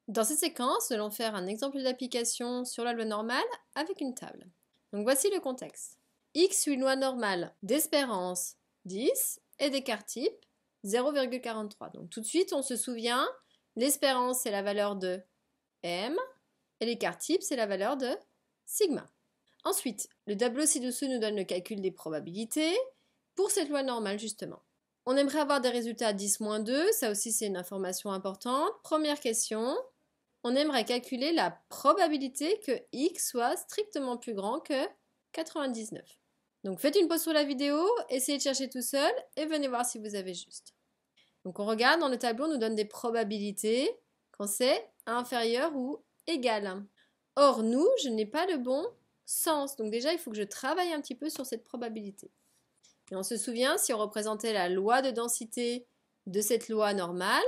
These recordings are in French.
Dans cette séquence, nous allons faire un exemple d'application sur la loi normale avec une table. Donc voici le contexte. X suit une loi normale d'espérance 10 et d'écart type 0,43. Donc tout de suite, on se souvient, l'espérance c'est la valeur de M et l'écart type c'est la valeur de sigma. Ensuite, le tableau ci-dessous nous donne le calcul des probabilités pour cette loi normale justement. On aimerait avoir des résultats 10-2, ça aussi c'est une information importante. Première question, on aimerait calculer la probabilité que x soit strictement plus grand que 99. Donc faites une pause sur la vidéo, essayez de chercher tout seul et venez voir si vous avez juste. Donc on regarde dans le tableau, on nous donne des probabilités quand c'est inférieur ou égal. Or nous, je n'ai pas le bon sens. Donc déjà, il faut que je travaille un petit peu sur cette probabilité. Et on se souvient, si on représentait la loi de densité de cette loi normale,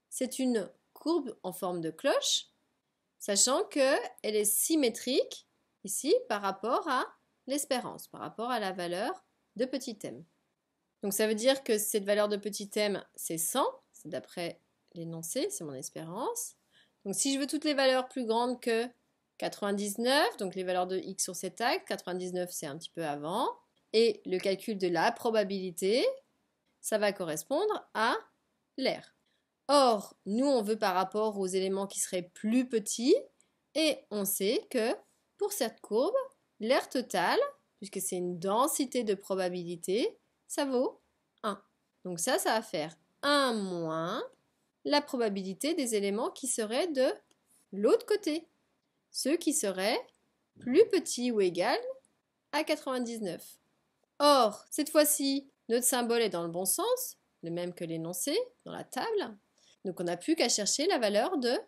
c'est une courbe en forme de cloche, sachant qu'elle est symétrique ici par rapport à l'espérance, par rapport à la valeur de petit m. Donc ça veut dire que cette valeur de petit m, c'est 100, c'est d'après l'énoncé, c'est mon espérance. Donc si je veux toutes les valeurs plus grandes que 99, donc les valeurs de x sur cet axe, 99 c'est un petit peu avant, et le calcul de la probabilité, ça va correspondre à l'air. Or, nous, on veut par rapport aux éléments qui seraient plus petits, et on sait que pour cette courbe, l'air total, puisque c'est une densité de probabilité, ça vaut 1. Donc ça va faire 1 moins la probabilité des éléments qui seraient de l'autre côté, ceux qui seraient plus petits ou égaux à 99. Or, cette fois-ci, notre symbole est dans le bon sens, le même que l'énoncé dans la table. Donc on n'a plus qu'à chercher la valeur de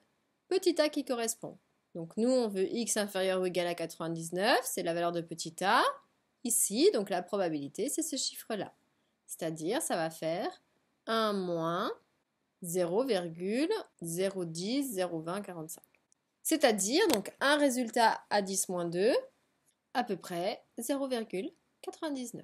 petit a qui correspond. Donc nous, on veut x inférieur ou égal à 99, c'est la valeur de petit a. Ici, donc la probabilité, c'est ce chiffre-là. C'est-à-dire, ça va faire 1 moins 0,010 020 45. C'est-à-dire, donc un résultat à 10 moins 2, à peu près 0,99.